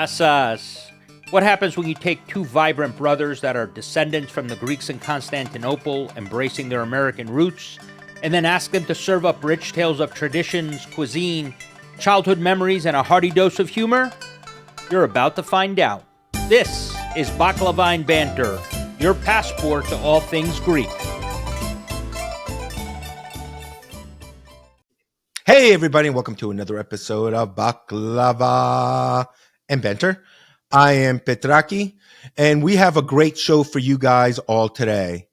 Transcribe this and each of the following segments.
Asas. What happens when you take two vibrant brothers that are descendants from the Greeks in Constantinople, embracing their American roots, and then ask them to serve up rich tales of traditions, cuisine, childhood memories, and a hearty dose of humor? You're about to find out. This is Baklava Banter, your passport to all things Greek. Hey everybody, and welcome to another episode of Baklava and Banter. I am Petraki, and we have a great show for you guys all today.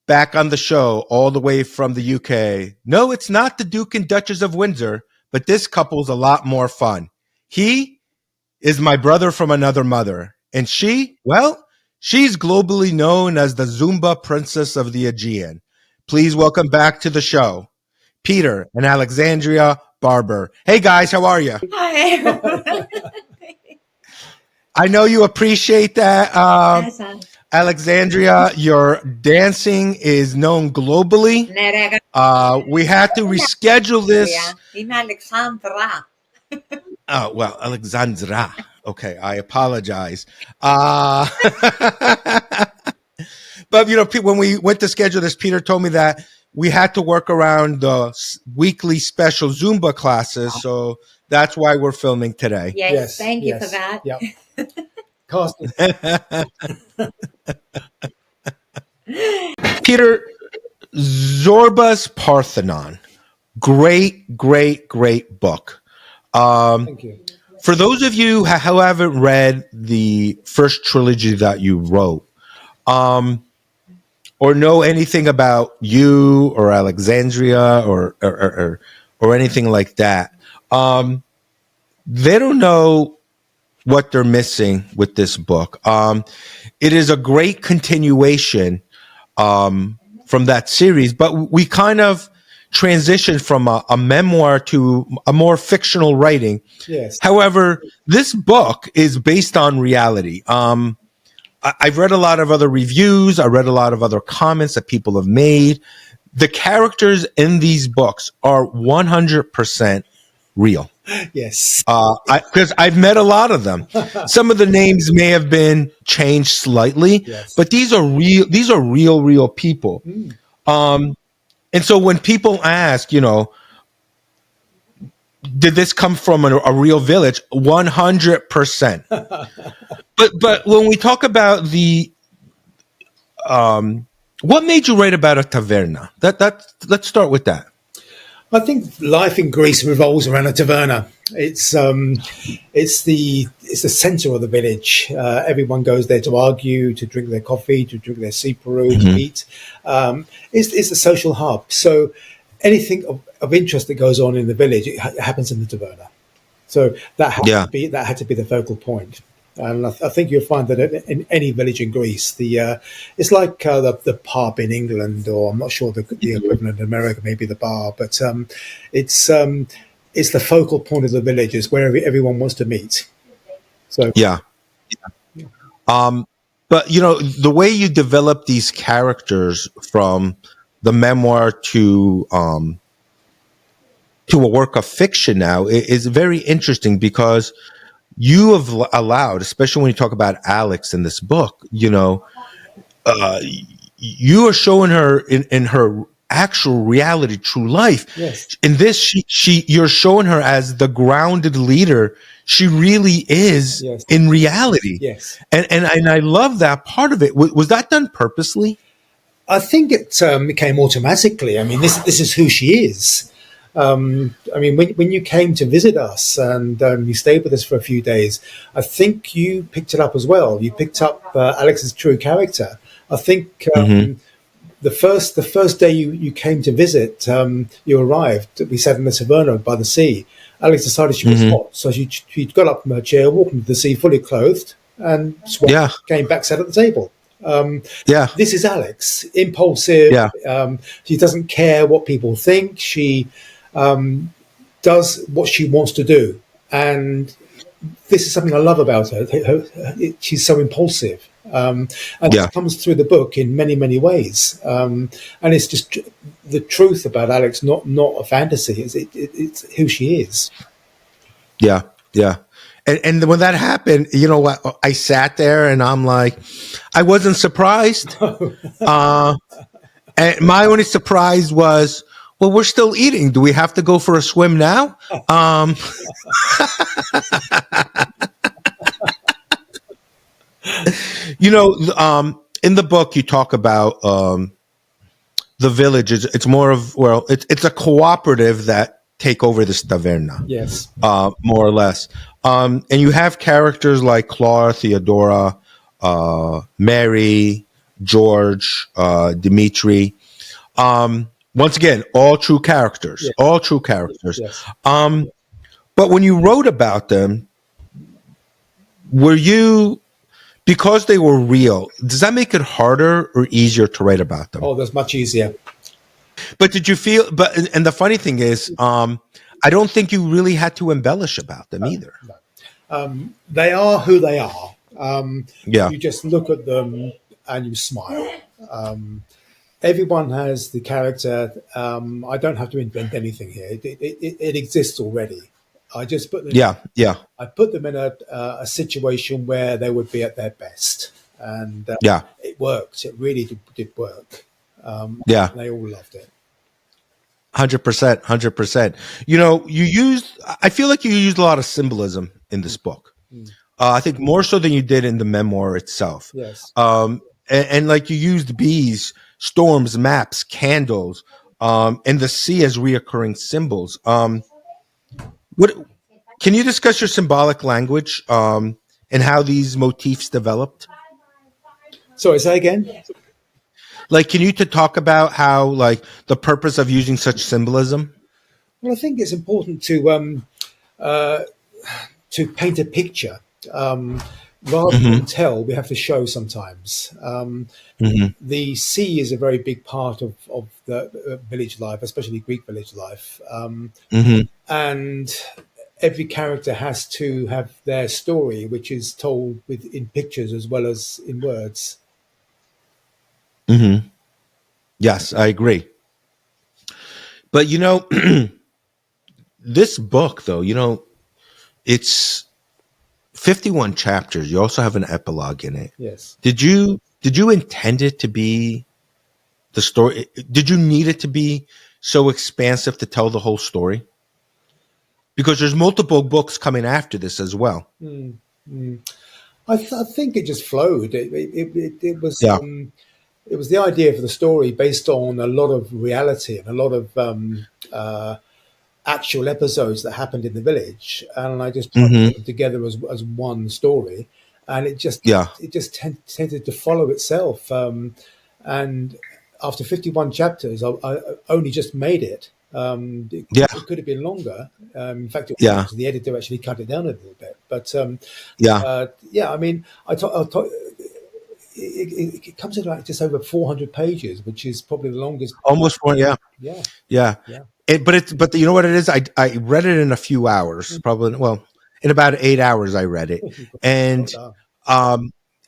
Back on the show, all the way from the UK. No, it's not the Duke and Duchess of Windsor, but this couple's a lot more fun. He is my brother from another mother, and she, well, she's globally known as the Zumba Princess of the Aegean. Please welcome back to the show, Peter and Alexandria Barber. Hey guys, how are you? Hi. I know you appreciate that. Alexandria, your dancing is known globally. We had to reschedule this. In Alexandra. Oh, well, Alexandra. Okay, I apologize. But, you know, when we went to schedule this, Peter told me that we had to work around the weekly special Zumba classes, so that's why we're filming today. Yes, thank you for that. Yep. Peter, Zorba's Parthenon. Great book. Thank you. For those of you who haven't read the first trilogy that you wrote, or know anything about you or Alexandria or anything like that, they don't know what they're missing with this book. It is a great continuation from that series, but we kind of transitioned from a memoir to a more fictional writing. Yes. However, this book is based on reality. I've read a lot of other reviews. I read a lot of other comments that people have made. The characters in these books are 100% real. Yes. Because I've met a lot of them. Some of the names may have been changed slightly, Yes. but these are real. These are real people. And so when people ask, you know, did this come from a real village? 100%. But when we talk about the, what made you write about a taverna? Let's start with that. I think life in Greece revolves around a taverna. It's the center of the village. Everyone goes there to argue, to drink their coffee, to drink their siparu, to eat. It's a social hub. So anything of interest that goes on in the village, it happens in the taverna. So that had to be the focal point. And I think you'll find that in any village in Greece, it's like the pub in England, or I'm not sure the equivalent in America, maybe the bar, but it's the focal point of the village. It's where everyone wants to meet. So yeah. But you know, the way you develop these characters from the memoir to a work of fiction now is very interesting, because you have allowed, especially when you talk about Alex in this book, you know, you are showing her in her actual reality, true life. Yes. In this, you're showing her as the grounded leader she really is. Yes. In reality. Yes. And I love that part of it. Was that done purposely? I think it came automatically. I mean, this is who she is. I mean, when you came to visit us and you stayed with us for a few days, I think you picked it up as well. You picked up Alex's true character. I think the first day you came to visit, you arrived. We sat in the taverna by the sea. Alex decided she was hot, so she got up from her chair, walked into the sea, fully clothed, and came back, sat at the table. This is Alex, impulsive. She doesn't care what people think. She does what she wants to do, and this is something I love about her. She's so impulsive, and it comes through the book in many ways. And it's just the truth about Alex, not a fantasy. It's who she is. Yeah. And when that happened, you know what? I sat there and I'm like, I wasn't surprised. And my only surprise was, well, we're still eating. Do we have to go for a swim now? In the book, you talk about the village. It's more of, well, it's a cooperative that take over this taverna. Yes. More or less. And you have characters like Clara, Theodora, Mary, George, Dimitri. Once again, all true characters. Yes. All true characters. Yes. But when you wrote about them, were you, because they were real, does that make it harder or easier to write about them? Oh, that's much easier. But did you feel, and the funny thing is, I don't think you really had to embellish about them either. No. They are who they are. Yeah. You just look at them and you smile. Everyone has the character. I don't have to invent anything here. It exists already. I just put them. Yeah. I put them in a situation where they would be at their best, and it worked. It really did work. Yeah. They all loved it. 100%. I feel like you used a lot of symbolism in this book. I think more so than you did in the memoir itself. Yes. And like you used bees, storms, maps, candles, and the sea as reoccurring symbols. What can you discuss your symbolic language and how these motifs developed? Sorry, say again. Like, can you talk about how, like, the purpose of using such symbolism? Well, I think it's important to paint a picture rather than tell. We have to show sometimes. The sea is a very big part of the village life, especially Greek village life, and every character has to have their story, which is told in pictures as well as in words. Yes, I agree. But this book, though, it's 51 chapters. You also have an epilogue in it. Yes. Did you intend it to be the story? Did you need it to be so expansive to tell the whole story? Because there's multiple books coming after this as well. I think it just flowed. It was. It was the idea for the story based on a lot of reality and a lot of actual episodes that happened in the village, and I just put them together as one story, and it just tended to follow itself. And after 51 chapters, I only just made it. It could have been longer. In fact, the editor actually cut it down a little bit. But I mean, it comes in like just over 400 pages, which is probably the longest. Almost 4, yeah. But you know what it is? I read it in a few hours, probably. Well, in about 8 hours, I read it, and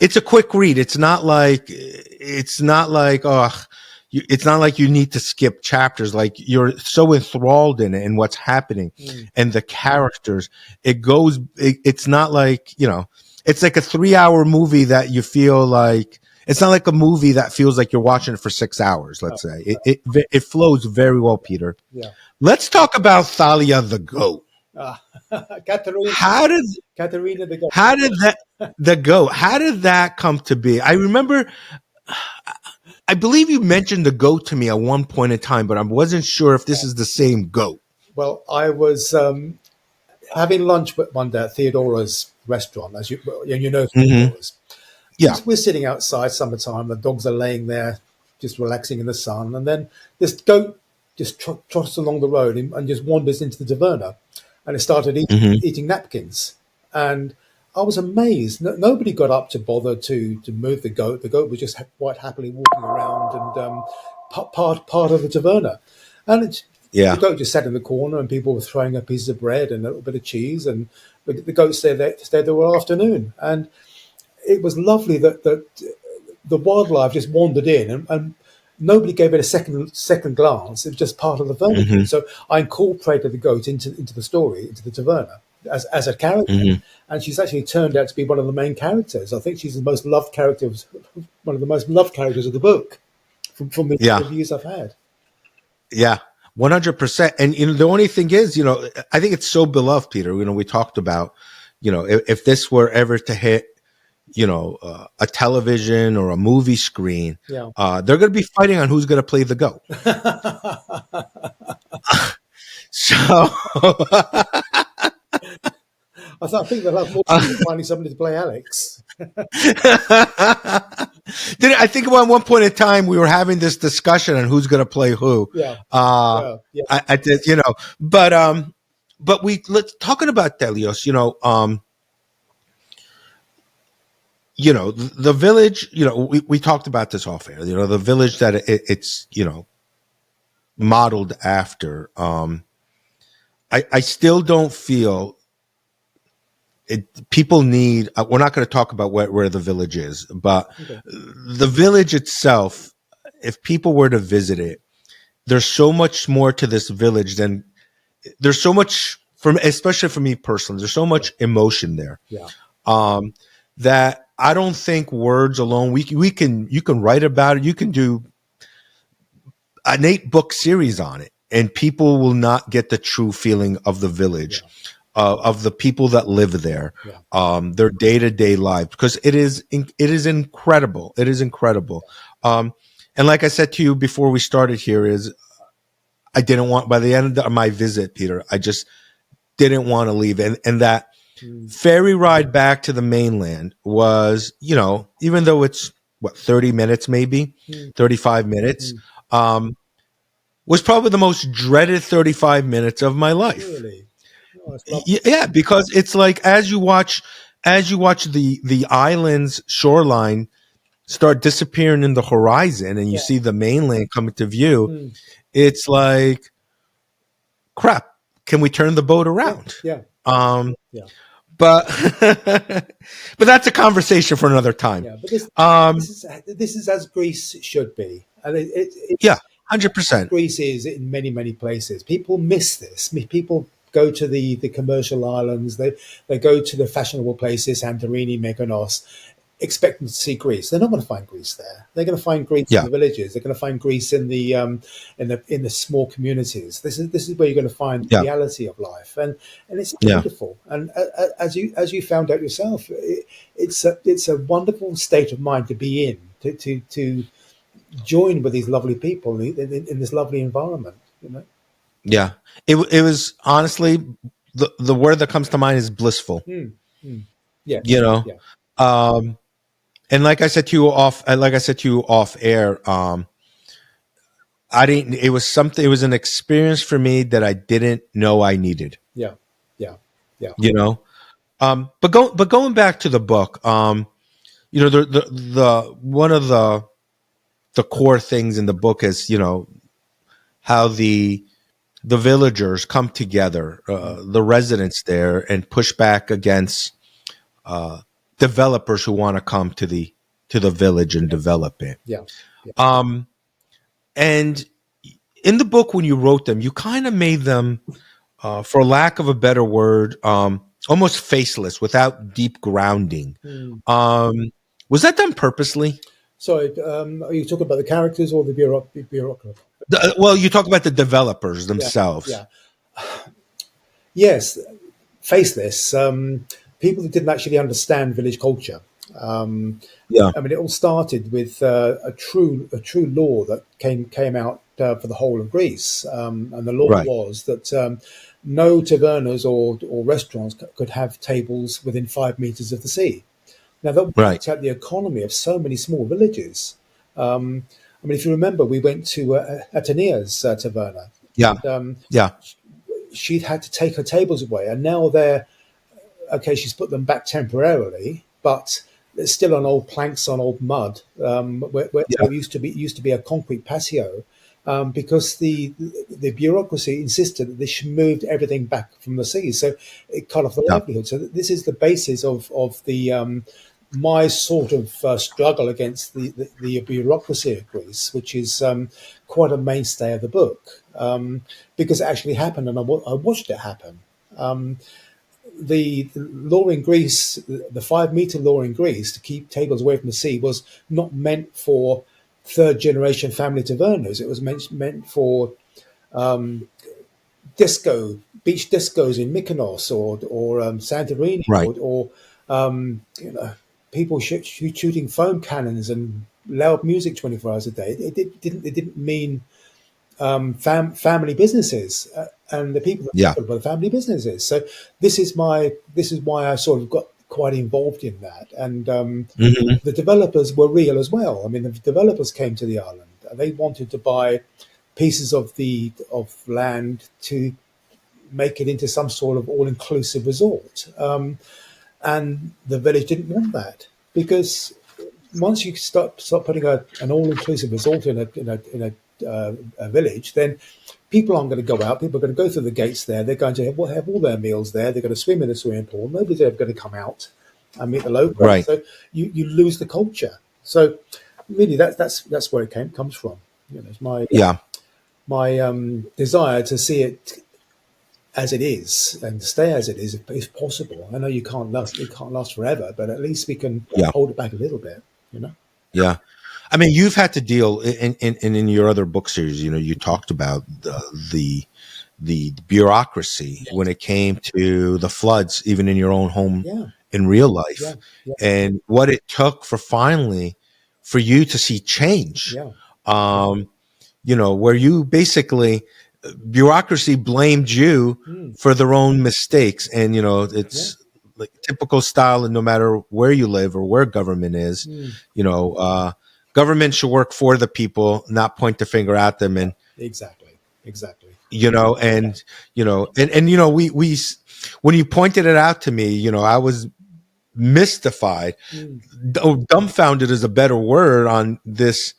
it's a quick read. It's not like it's not like you need to skip chapters. Like, you're so enthralled in it and what's happening and the characters. It's not like, it's like a 3-hour movie that you feel like, it's not like a movie that feels like you're watching it for 6 hours, let's say. It flows very well, Peter. Yeah. Let's talk about Thalia the goat. Katerina the goat. How did that come to be? I remember, I believe you mentioned the goat to me at one point in time, but I wasn't sure if this is the same goat. Well, I was having lunch one day at Theodora's restaurant, as you know, Theodora's. Yeah. We're sitting outside, summertime. The dogs are laying there, just relaxing in the sun, and then this goat just trots along the road and just wanders into the taverna, and it started eating napkins. And I was amazed. Nobody got up to bother to move the goat. The goat was just quite happily walking around and part of the taverna. And the goat just sat in the corner, and people were throwing a piece of bread and a little bit of cheese, and the goat stayed there all afternoon. And it was lovely that the wildlife just wandered in, and nobody gave it a second glance. It was just part of the furniture. So I incorporated the goat into the story, into the taverna. as a character, Mhm. and she's actually turned out to be one of the main characters. I think she's the most loved character, one of the most loved characters of the book, from the Yeah. reviews I've had. Yeah, 100%. And the only thing is, I think it's so beloved, Peter. We talked about, if this were ever to hit, a television or a movie screen, Yeah. they're going to be fighting on who's going to play the goat. So, I think they'll have more trouble finding somebody to play Alex. I think at one point in time we were having this discussion on who's going to play who. Yeah. Yeah. I did, but let's talking about Delios, the village, we talked about this off air, the village that it's, modeled after. I still don't feel people need, we're not going to talk about where the village is, but the village itself, if people were to visit it, there's so much more to this village than there's so much especially for me personally, there's so much emotion there. Yeah. That I don't think words alone, you can write about it. You can do an 8-book series on it and people will not get the true feeling of the village. Yeah. Of the people that live there, their day-to-day lives, because it is incredible. It is incredible. And like I said to you before we started here, is I didn't want, by the end of my visit, Peter, I just didn't want to leave. And that ferry ride back to the mainland was, even though it's 30 minutes, maybe 35 minutes, was probably the most dreaded 35 minutes of my life. Really? Yeah, because it's like as you watch the island's shoreline start disappearing in the horizon and you see the mainland coming to view, it's like, crap, can we turn the boat around? But but that's a conversation for another time. Yeah, but this is as Greece should be. And yeah, 100%. Greece is in many, many places. People miss this. People go to the commercial islands. They go to the fashionable places, Santorini, Mykonos, expecting to see Greece. They're not going to find Greece there. They're going to find Greece in the villages. They're going to find Greece in the small communities. This is where you're going to find the reality of life, and it's beautiful. And as you found out yourself, it's a wonderful state of mind to be in, to join with these lovely people in this lovely environment. Yeah, it was honestly the word that comes to mind is blissful. Yeah, and like I said to you off air, I didn't. It was something. It was an experience for me that I didn't know I needed. Yeah. But going back to the book, the one of the core things in the book is how the villagers come together, the residents there, and push back against developers who want to come to the village and develop it. And in the book, when you wrote them, you kind of made them, for lack of a better word, almost faceless, without deep grounding. Was that done purposely? Sorry, are you talking about the characters or the bureaucracy? Well, you talk about the developers themselves. Yes, faceless. People that didn't actually understand village culture. I mean, it all started with a true law that came out for the whole of Greece, and the law was that no tavernas or restaurants could have tables within 5 meters of the sea. Now that worked out the economy of so many small villages. I mean, if you remember, we went to Atenia's taverna. She'd had to take her tables away, and now they're okay. She's put them back temporarily, but they're still on old planks, on old mud, where there used to be a concrete patio, because the bureaucracy insisted that they should move everything back from the sea, so it cut off the livelihood. So this is the basis of the my sort of struggle against the bureaucracy of Greece, which is quite a mainstay of the book, because it actually happened, and I watched it happen. the law in Greece, the 5 meter law in Greece to keep tables away from the sea was not meant for third generation family tavernas. It was meant for beach discos in Mykonos or Santorini Right. or people shooting foam cannons and loud music 24 hours a day. It didn't mean family businesses and the people Yeah. that were the family businesses. So this is why I sort of got quite involved in that. And Hmm. the developers were real as well. I mean, the developers came to the island and they wanted to buy pieces of land to make it into some sort of all-inclusive resort. And the village didn't want that because once you start putting an all-inclusive resort in a village, then people aren't going to go out. People are going to go through the gates there. They're going to have all their meals there. They're going to swim in the swimming pool. Nobody's ever going to come out and meet the locals. Right. So you lose the culture. So really, that's where it comes from. It's Yeah. my desire to see it as it is and stay as it is if possible. I know it can't last forever, but at least we can Yeah. hold it back a little bit. Yeah. I mean, you've had to deal in your other book series, you talked about the bureaucracy when it came to the floods, even in your own home Yeah, in real life, yeah, yeah, and what it took for you to see change. yeah, Where you basically bureaucracy blamed you mm, for their own mistakes, and yeah, it's like typical style, and no matter where you live or where government is, mm, government should work for the people, not point the finger at them, and exactly. and we when you pointed it out to me, I was mystified. Mm, Dumbfounded is a better word on this.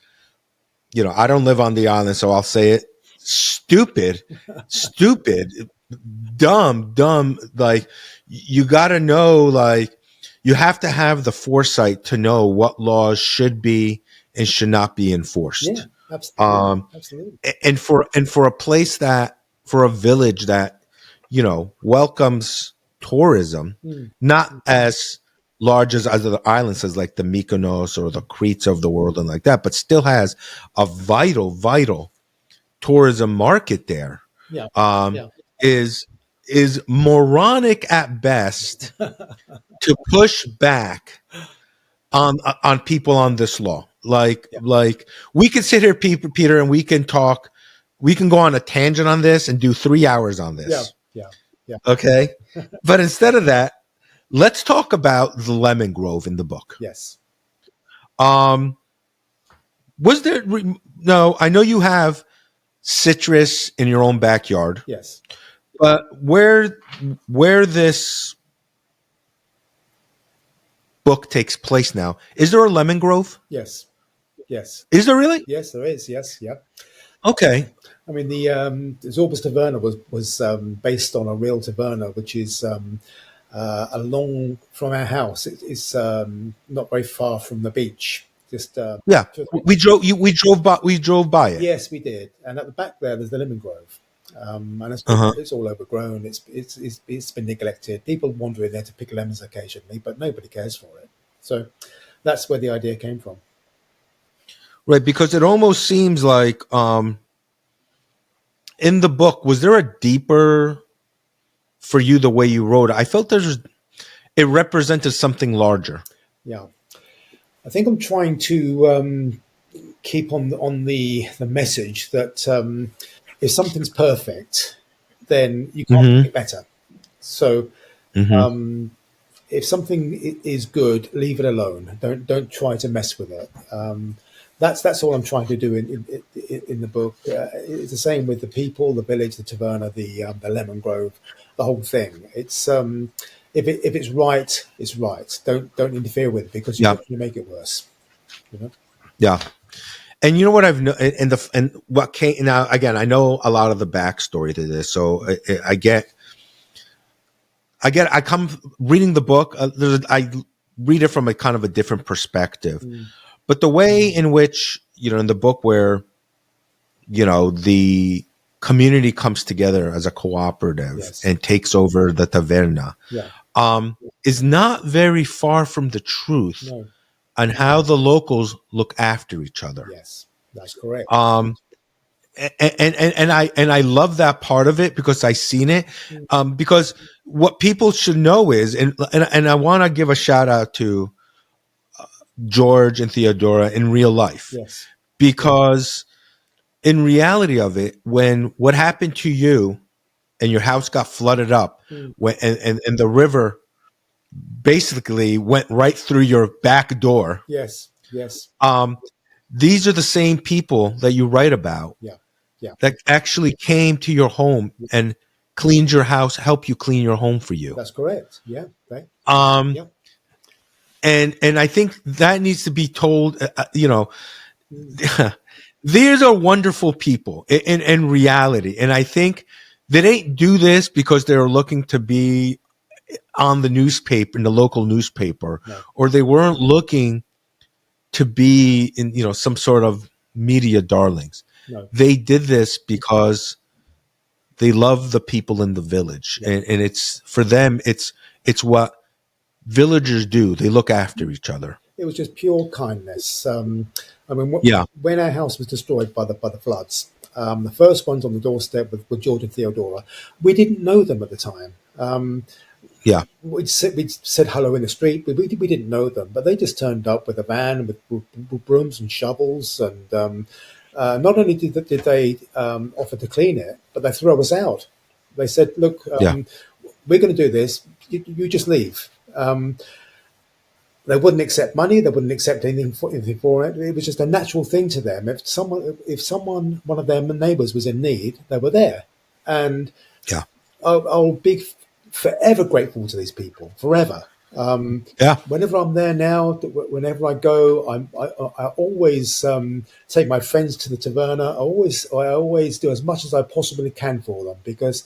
I don't live on the island, so I'll say it. Stupid, dumb. Like, you got to know, like, you have to have the foresight to know what laws should be and should not be enforced. yeah, absolutely, absolutely. And for a place for a village that, welcomes tourism, Mm, not as large as other islands, as like the Mykonos or the Cretes of the world and like that, but still has a vital tourism market there, yeah, um, yeah, is moronic at best to push back on people on this law. Like yeah, we can sit here, Peter, and we can talk. We can go on a tangent on this and do 3 hours on yeah, this. yeah, yeah. Okay, but instead of that, let's talk about the lemon grove in the book. Yes, Um, was there no? I know you have citrus in your own backyard, yes, but where this book takes place now, is there a lemon grove? yes, yes, Is there really? yes. There is. Yes, yeah. Okay. I mean, the Zorba's Taverna was based on a real taverna, which is along from our house. It's not very far from the beach. Just Yeah, 2 or 3. we drove by it. Yes, we did. And at the back there's the lemon grove, and Uh-huh. it's all overgrown. It's been neglected. People wander in there to pick lemons occasionally, but nobody cares for it. So that's where the idea came from. Right, because it almost seems like in the book, was there a deeper for you the way you wrote it? I felt it represented something larger. Yeah, I think I'm trying to keep on the message that if something's perfect, then you can't make it better. So if something is good, leave it alone. Don't try to mess with it. That's all I'm trying to do in the book. It's the same with the people, the village, the taverna, the lemon grove, the whole thing. It's if it's right, it's right. Don't interfere with it because Yeah. you make it worse. Yeah. And you know what and what came now, again, I know a lot of the backstory to this, so I come reading the book. I read it from a kind of a different perspective, but the way in which in the book where the community comes together as a cooperative Yes. and takes over the taverna, Yeah. is not very far from the truth No. on how the locals look after each other. Yes. That's correct. And I love that part of it because I seen it. Because what people should know is, and I want to give a shout out to George and Theodora in real life, Yes. because in reality of it, when what happened to you and your house got flooded up, when and the river basically went right through your back door. Yes. Yes. These are the same people that you write about. Yeah. Yeah. That actually came to your home and cleaned your house, help you clean your home for you. That's correct. Yeah. Right. Yeah. And I think that needs to be told. These are wonderful people in reality, and I think they didn't do this because they were looking to be on the newspaper, in the local newspaper, or they weren't looking to be in some sort of media darlings. No. They did this because they love the people in the village, and it's for them. It's what villagers do. They look after each other. It was just pure kindness. When our house was destroyed by the floods, the first ones on the doorstep were George and Theodora. We didn't know them at the time. We'd said hello in the street. We didn't know them, but they just turned up with a van with brooms and shovels. And not only did they offer to clean it, but they threw us out. They said, "Look, we're going to do this. You just leave." They wouldn't accept money. They wouldn't accept anything for it. It was just a natural thing to them. If someone, one of their neighbours was in need, they were there. And I'll be forever grateful to these people, forever. Whenever I'm there now, whenever I go, I always take my friends to the taverna. I always do as much as I possibly can for them, because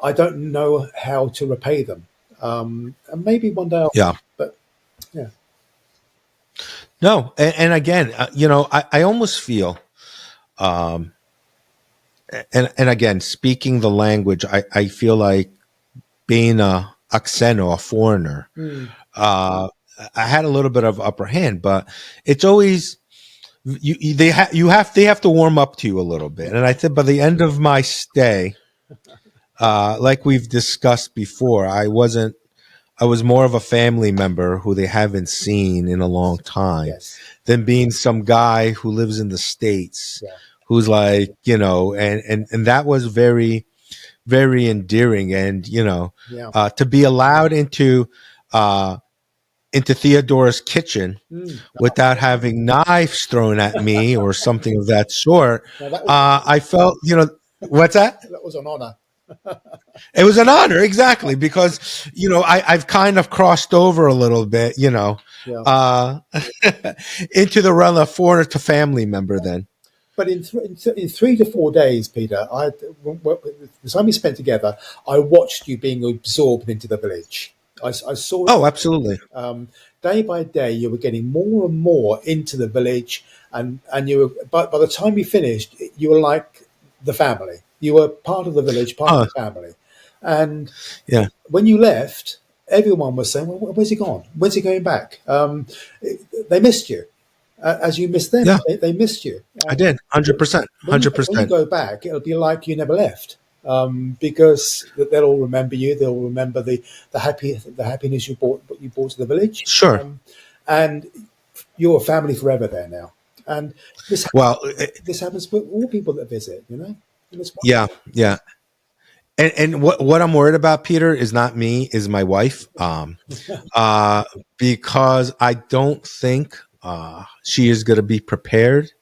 I don't know how to repay them. And maybe one day I'll, but yeah. No, and again, I almost feel, and again, speaking the language, I feel like being a Xeno, a foreigner, I had a little bit of upper hand, but it's always they have to warm up to you a little bit. And I think by the end of my stay, like we've discussed before, I was more of a family member who they haven't seen in a long time than being some guy who lives in the States who's like, and that was very, very endearing. And, to be allowed into Theodora's kitchen without having knives thrown at me or something of that sort, I felt, what's that? That was an honor. It was an honor, exactly, because I've kind of crossed over a little bit, into the realm of foreigner to family member. Then, but in 3 to 4 days, Peter, the time we spent together, I watched you being absorbed into the village. I saw. Oh, absolutely. Day by day, you were getting more and more into the village, and you were. By the time you finished, you were like the family. You were part of the village, part of the family. And when you left, everyone was saying, well, where's he gone? When's he going back? They missed you. As you missed them, they missed you. I did, 100%. 100%. When you go back, it'll be like you never left, because they'll all remember you. They'll remember the happiness you brought to the village. Sure. And you're a family forever there now. And this happens for all people that visit, Yeah. And what I'm worried about, Peter, is not me, is my wife. Because I don't think she is going to be prepared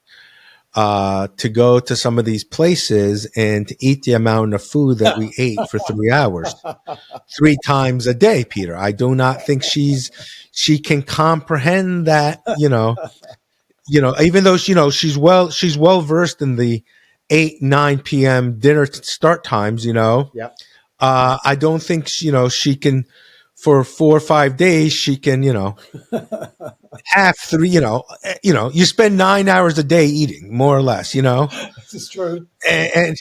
to go to some of these places and to eat the amount of food that we ate for 3 hours, 3 times a day, Peter. I do not think she can comprehend that, even though, she's well versed in the 8-9 p.m. dinner start times, I don't think she can, for 4 or 5 days she can, have 3, you spend 9 hours a day eating, more or less, This is true. and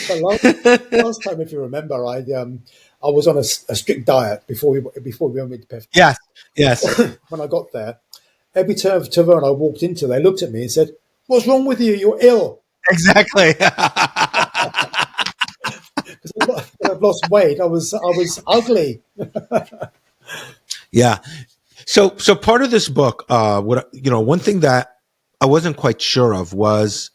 But last time, if you remember, I was on a strict diet before we went to Pef. Yes. When I got there, every tavern I walked into, they looked at me and said, "What's wrong with you? You're ill." Exactly. Because I've lost weight. I was ugly. Yeah. So part of this book, one thing that I wasn't quite sure of was,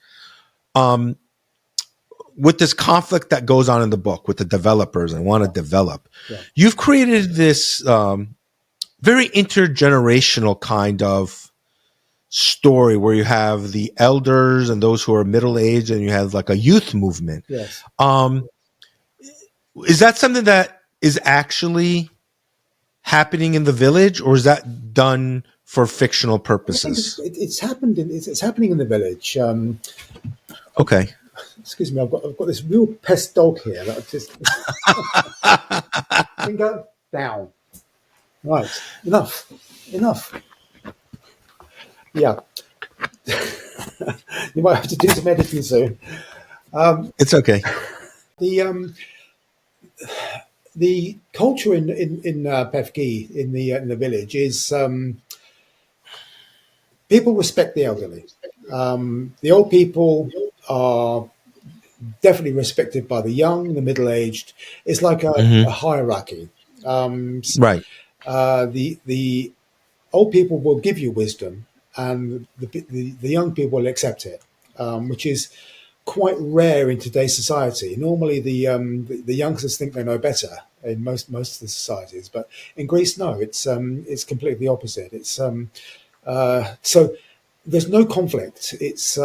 with this conflict that goes on in the book with the developers and want to develop, you've created this very intergenerational kind of story where you have the elders and those who are middle aged, and you have like a youth movement. Yes. Is that something that is actually happening in the village, or is that done for fictional purposes? It's happened. It's happening in the village. Okay. Excuse me. I've got this real pest dog here. That just finger down. Right. Enough. Yeah. You might have to do some editing soon. It's okay. The culture in Pefki, in the village, is people respect the elderly. The old people are definitely respected by the young, the middle-aged. It's like a hierarchy. Right. The old people will give you wisdom, and the young people will accept it, which is quite rare in today's society. Normally, the youngsters think they know better in most of the societies, but in Greece, no, it's completely the opposite. It's so there's no conflict. It's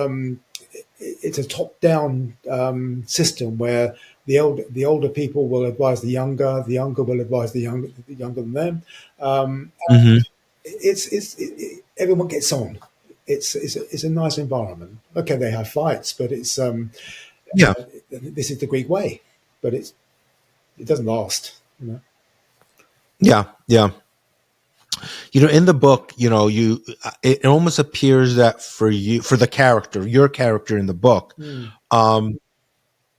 a top-down system where the older people will advise the younger will advise the younger than them. Everyone gets on. It's a nice environment. Okay, they have fights, but it's this is the Greek way, but it doesn't last. Yeah. In the book, it almost appears that for your character in the book,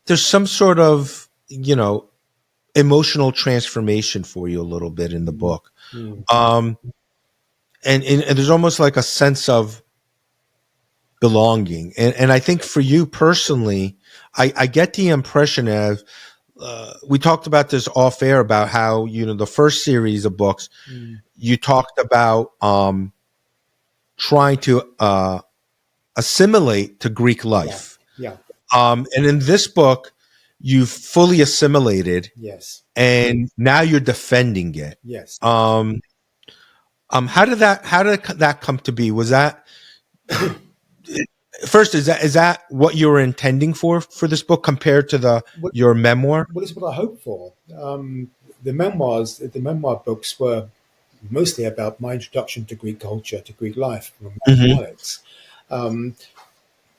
there's some sort of, emotional transformation for you a little bit in the book. And there's almost like a sense of belonging. And I think for you personally, I get the impression of, we talked about this off air about how, the first series of books, you talked about trying to assimilate to Greek life. Yeah. And in this book, you fully assimilated. Yes. And now you're defending it. Yes. How did that come to be? Was that first? Is that what you were intending for this book compared to your memoir? Well, it's what I hoped for. The memoir books were mostly about my introduction to Greek culture, to Greek life from Alex.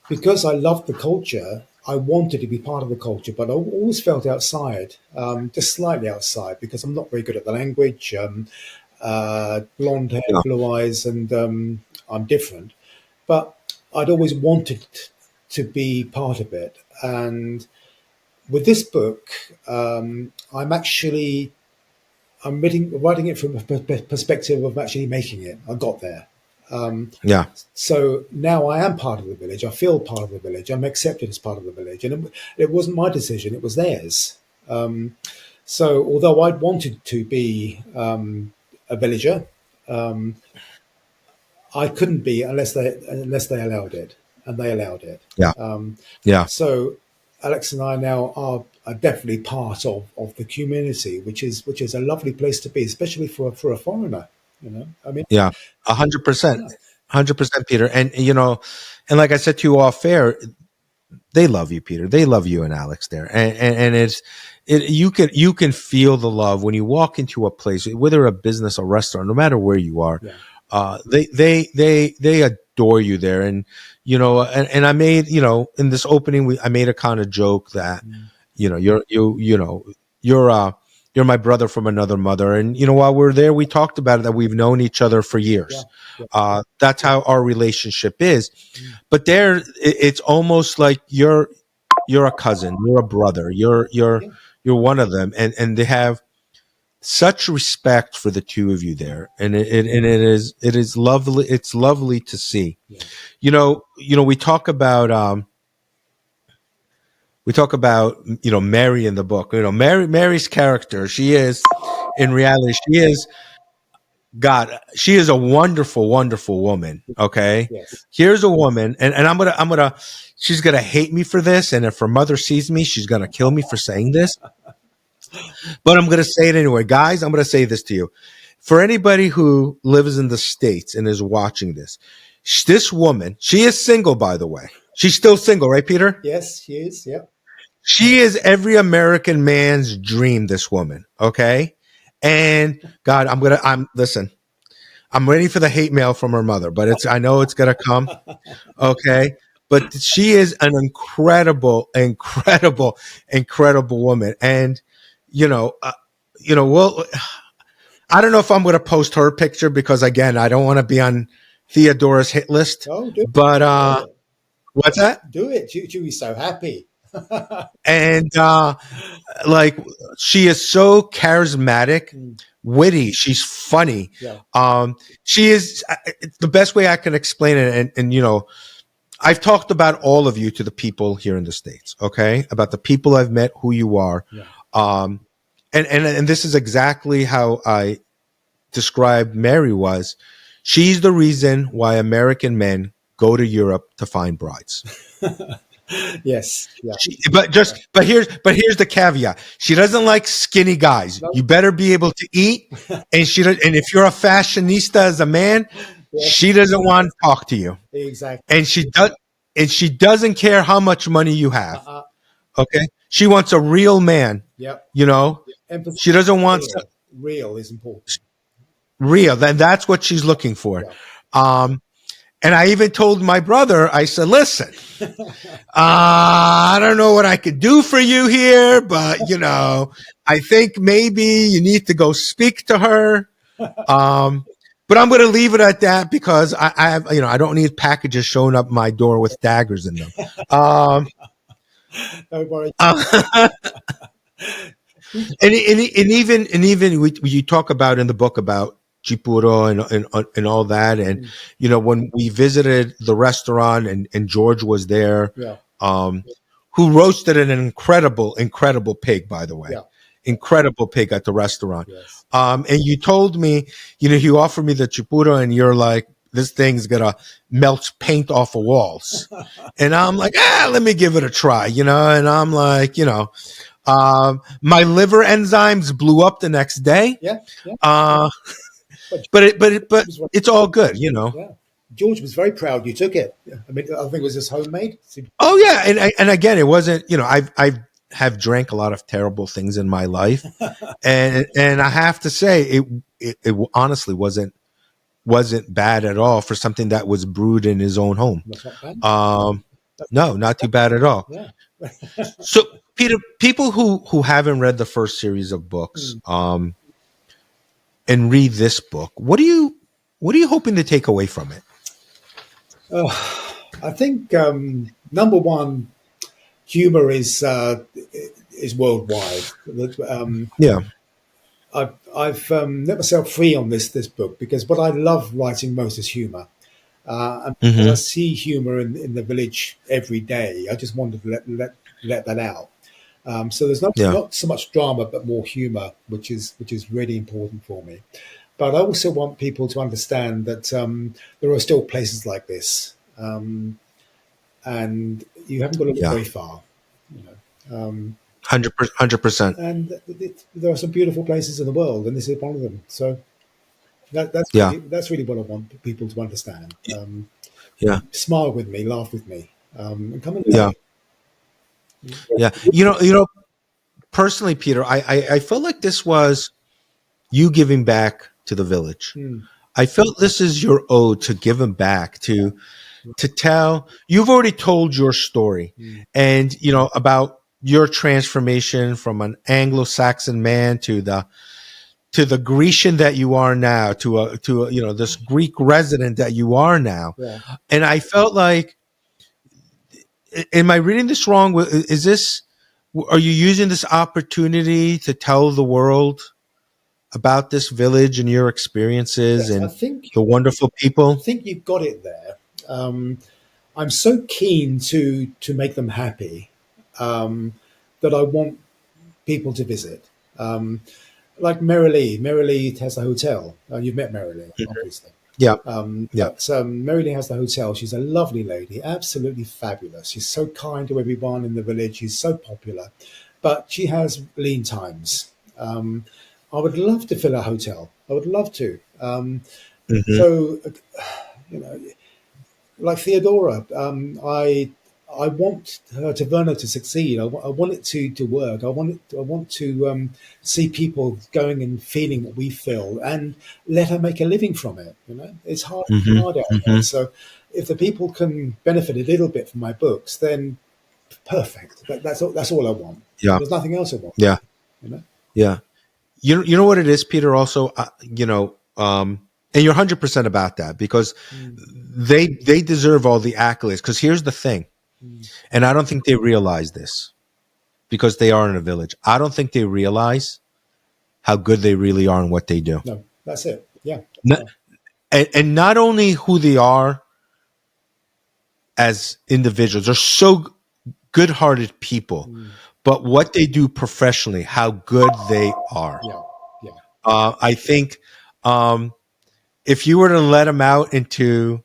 Because I loved the culture, I wanted to be part of the culture, but I always felt outside, just slightly outside, because I'm not very good at the language. Blonde hair, blue eyes, and I'm different. But I'd always wanted to be part of it. And with this book, I'm writing it from a perspective of actually making it. I got there. So now I am part of the village. I feel part of the village. I'm accepted as part of the village. And it wasn't my decision. It was theirs. So although I'd wanted to be a villager, I couldn't be unless they allowed it, and they allowed it. So Alex and I now are definitely part of the community, which is a lovely place to be, especially for a foreigner. 100%, Peter. And and like I said to you off air, they love you, Peter. They love you and Alex there, and you can feel the love when you walk into a place, whether a business or restaurant, no matter where you are. They adore you there, and and I made in this opening I made a kind of joke that you're you're my brother from another mother. And, while we're there, we talked about it, that we've known each other for years. That's how our relationship is. But it's almost like you're a cousin, you're a brother, you're one of them. And they have such respect for the two of you there. And it is lovely. It's lovely to see. We talk about, Mary in the book. Mary's character, in reality, she is a wonderful, wonderful woman. Okay. Yes. Here's a woman, and she's gonna hate me for this, and if her mother sees me, she's gonna kill me for saying this. But I'm gonna say it anyway. Guys, I'm gonna say this to you. For anybody who lives in the States and is watching this woman, she is single, by the way. She's still single, right, Peter? Yes, she is. Yeah. She is every American man's dream, this woman. Okay. And God, listen, I'm ready for the hate mail from her mother, but I know it's going to come. Okay. But she is an incredible, incredible, incredible woman. And, well, I don't know if I'm going to post her picture because, again, I don't want to be on Theodora's hit list. Oh, do but, what's that? Do it. She'll be so happy. And she is so charismatic, witty. She's funny. Yeah. She is the best way I can explain it. And I've talked about all of you to the people here in the States. Okay, about the people I've met, who you are. Yeah. And this is exactly how I described Mary was. She's the reason why American men go to Europe to find brides. Yes. Yeah. But here's the caveat. She doesn't like skinny guys. Nope. You better be able to eat. And if you're a fashionista as a man, she doesn't want to talk to you. Exactly. And she doesn't care how much money you have. Okay. She wants a real man. Yep. Empathy. She doesn't want real is important. Real. Then that's what she's looking for. Yeah. And I even told my brother, I said, listen, I don't know what I could do for you here, but, I think maybe you need to go speak to her. But I'm going to leave it at that because I have, I don't need packages showing up my door with daggers in them. Don't worry. And even you talk about in the book about Chipuro and all that. And, when we visited the restaurant and George was there, who roasted an incredible, incredible pig, by the way, incredible pig at the restaurant. Yes. And you told me, you offered me the Chipuro and you're like, this thing's going to melt paint off of walls. And I'm like, let me give it a try, and I'm like, my liver enzymes blew up the next day. Yeah. But it's all good, Yeah. George was very proud you took it. I mean, I think it was just homemade. Oh yeah, and again, it wasn't. I have drank a lot of terrible things in my life, and I have to say, it honestly wasn't bad at all for something that was brewed in his own home. That's not bad. No, not too bad at all. Yeah. So, Peter, people who haven't read the first series of books, and read this book, what are you hoping to take away from it? I think number one, humor is worldwide. I've let myself free on this book because what I love writing most is humor. And I see humor in the village every day. I just wanted to let that out. So there's not so much drama, but more humor, which is really important for me. But I also want people to understand that there are still places like this, and you haven't got to look very far. 100%. And there are some beautiful places in the world, and this is one of them. So that's really what I want people to understand. Smile with me, laugh with me, and come and live. Yeah. Personally, Peter, I felt like this was you giving back to the village. I felt this is your ode to giving back, to tell. You've already told your story, and about your transformation from an Anglo-Saxon man to the Grecian that you are now, to a this Greek resident that you are now. Yeah. And I felt like, am I reading this wrong? Are you using this opportunity to tell the world about this village and your experiences Yes, and the wonderful people? I think you've got it there. I'm so keen to make them happy that I want people to visit. Like Merrilee. Merrilee has a hotel. You've met Merrilee, obviously. Yeah. Yeah. But Merrilee has the hotel. She's a lovely lady, absolutely fabulous. She's so kind to everyone in the village. She's so popular. But she has lean times. I would love to fill a hotel. I would love to. So, like Theodora, I want her taverna to succeed. I want it to work. I want to see people going and feeling what we feel, and let her make a living from it. It's hard out there. So, if the people can benefit a little bit from my books, then perfect. That's all I want. Yeah. There's nothing else I want. Yeah. Yeah. You know what it is, Peter, also, and you're 100% about that, because they deserve all the accolades. Because here's the thing, and I don't think they realize this, because they are in a village. I don't think they realize how good they really are in what they do. No, that's it. Yeah. And not only who they are as individuals, they're so good-hearted people, but what they do professionally, how good they are. Yeah. I think if you were to let them out into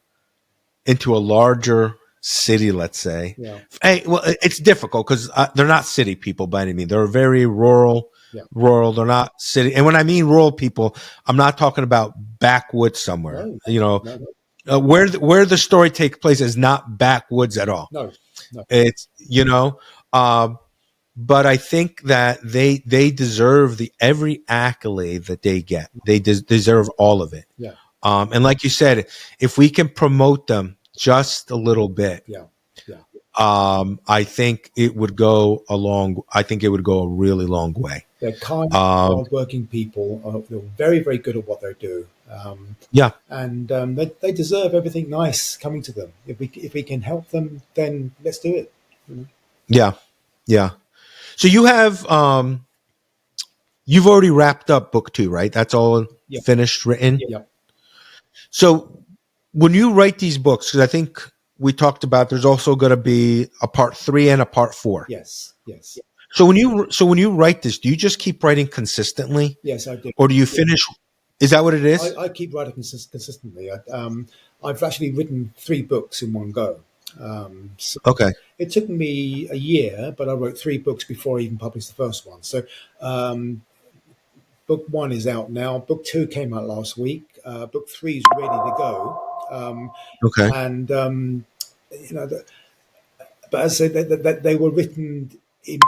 a larger city, let's say, it's difficult, because they're not city people by any means. They're very rural. Yeah. Rural. They're not city. And when I mean rural people, I'm not talking about backwoods somewhere. No. Where the story takes place is not backwoods at all. No. It's but I think that they deserve every accolade that they get. They deserve all of it. Yeah. And like you said, if we can promote them just a little bit, I think it would go a really long way. They're kind, hard-working people. They're very, very good at what they do. And they deserve everything nice coming to them. If we can help them, then let's do it. Yeah. So you have you've already wrapped up book 2, right? That's all finished, written. Yep. So when you write these books, because I think we talked about there's also going to be a part 3 and a part 4. Yes. So when you write this, do you just keep writing consistently? Yes, I do. Or do you finish? Is that what it is? I keep writing consistently. I've actually written 3 books in one go. So okay. It took me a year, but I wrote 3 books before I even published the first one. So book 1 is out now. Book 2 came out last week. Book 3 is ready to go. Okay. And but as I said, that they were written in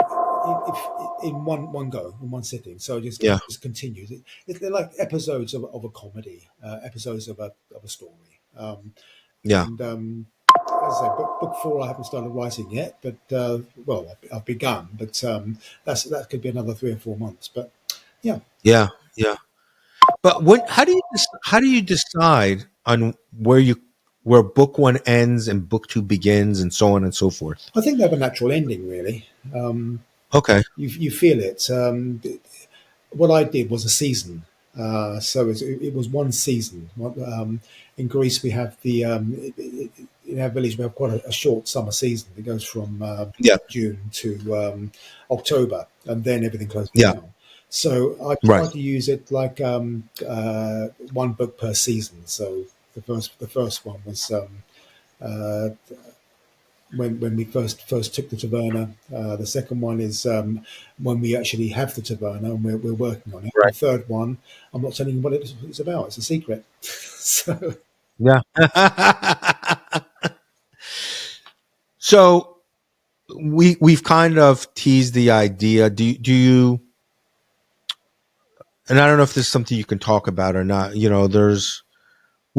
one go, in one sitting. So just continued. They're like episodes of a comedy, episodes of a story. And as I say, book 4 I haven't started writing yet, but I've begun. But that could be another 3 or 4 months. But yeah. But how do you decide on where book 1 ends and book 2 begins, and so on and so forth? I think they have a natural ending, really. Okay. You feel it. What I did was a season. So it was one season. In Greece, we have in our village, we have quite a short summer season. It goes from June to October, and then everything closes down. So I tried to use it like one book per season. So the first one was when we first took the taverna. The second one is when we actually have the taverna and we're working on it. Right. The third one, I'm not telling you what it's about. It's a secret. So yeah. So we've kind of teased the idea. Do you? And I don't know if this is something you can talk about or not.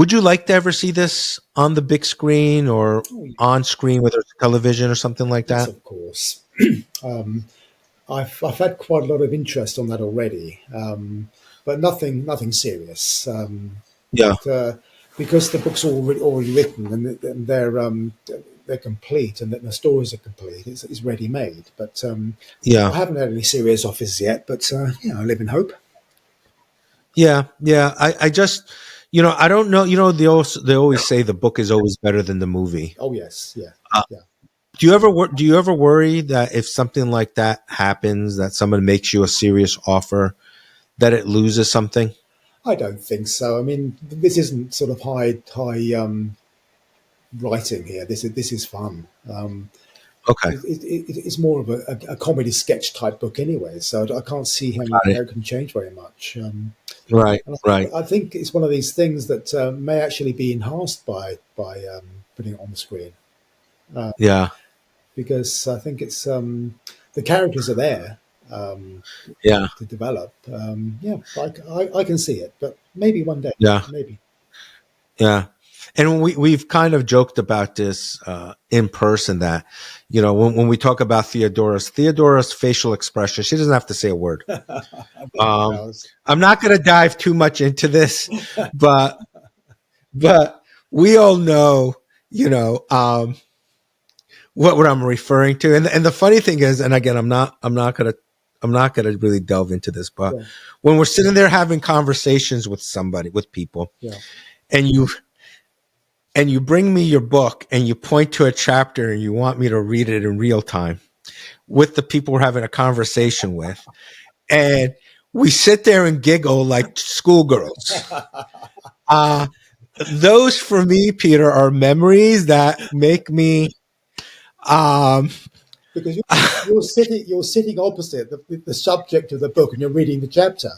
Would you like to ever see this on the big screen or on screen, whether it's television or something like Yes, that? of course. I've had quite a lot of interest on that already, but nothing serious. Yeah, Because the book's already written and they're complete and the stories are complete. It's ready made. But yeah, I haven't had any serious offers yet. But I live in hope. yeah. I just, I don't know. They always say the book is always better than the movie. Oh yes, yeah, Uh, yeah. do you ever worry that if something like that happens, that someone makes you a serious offer, that it loses something? I don't think so. I mean, this isn't sort of high writing here. This is fun. Okay, It's more of a comedy sketch type book anyway, so I can't see how got it. it can change very much. Right, And right. I think it's one of these things that may actually be enhanced by putting it on the screen, Yeah, because I think it's the characters are there yeah, to develop. Yeah, I can see it, but maybe one day, yeah. maybe. Yeah. And we've kind of joked about this in person that, when we talk about Theodora's facial expression, she doesn't have to say a word. I'm not going to dive too much into this, but we all know, what I'm referring to. And the funny thing is, and again, I'm not going to really delve into this, but Yeah. when we're sitting there having conversations with people, Yeah. and you bring me your book and you point to a chapter and you want me to read it in real time with the people we're having a conversation with, and we sit there and giggle like schoolgirls. Those for me, Peter, are memories that make me Because you're sitting opposite the subject of the book and you're reading the chapter,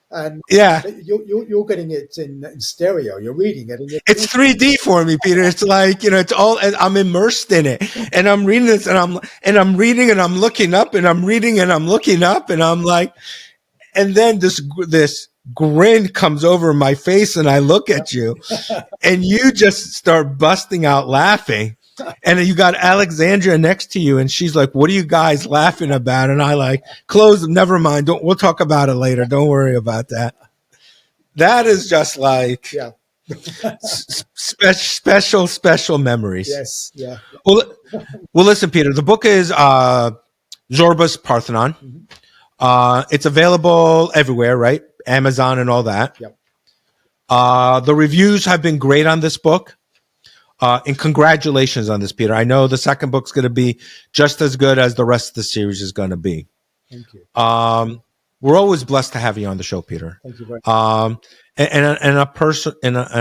and yeah. you're getting it in stereo. You're reading it, and It's 3D for me, Peter. It's like, it's all, I'm immersed in it, and I'm reading this and I'm reading and I'm looking up and I'm reading and I'm looking up and I'm like, and then this grin comes over my face and I look at you and you just start busting out laughing. And you got Alexandria next to you and she's like, what are you guys laughing about? And I like, close, never mind. We'll talk about it later. Don't worry about that. That is just like, yeah, special memories. yes, yeah. Well, listen, Peter, the book is Zorba's Parthenon. It's available everywhere, right? Amazon and all that. Yep. The reviews have been great on this book. And congratulations on this, Peter. I know the second book's going to be just as good as the rest of the series is going to be. Thank you. We're always blessed to have you on the show, Peter. Thank you very much. And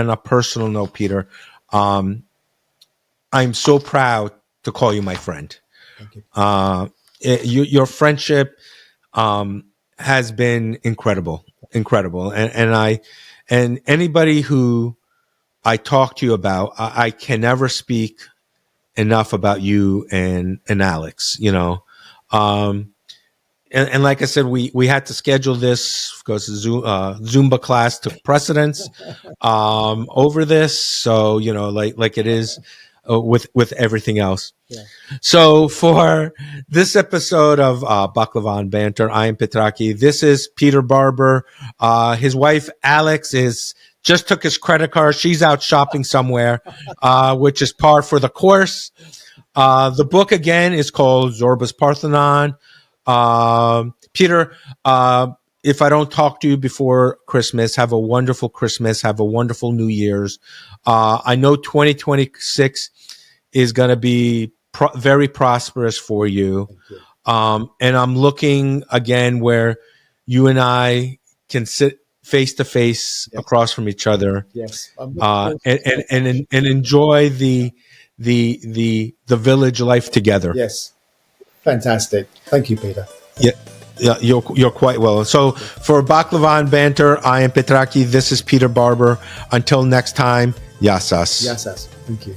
a personal note, Peter, I'm so proud to call you my friend. Thank you. Your friendship has been incredible, and anybody who I talk to you about, I can never speak enough about you and Alex. And like I said, we had to schedule this because Zumba class took precedence over this. So like it is with everything else. Yeah. So for this episode of Baklava Banter, I am Petraki. This is Peter Barber. His wife Alex just took his credit card. She's out shopping somewhere, which is par for the course. The book again is called Zorba's Parthenon. Peter, if I don't talk to you before Christmas, have a wonderful Christmas. Have a wonderful New Year's. I know 2026 is going to be very prosperous for you. And I'm looking again where you and I can sit face to face across from each other. Yes. And enjoy the village life together. Yes. Fantastic. Thank you, Peter. Yeah, you're quite well. So for Baklava Banter, I am Petraki. This is Peter Barber. Until next time, Yasas. Yes. Thank you.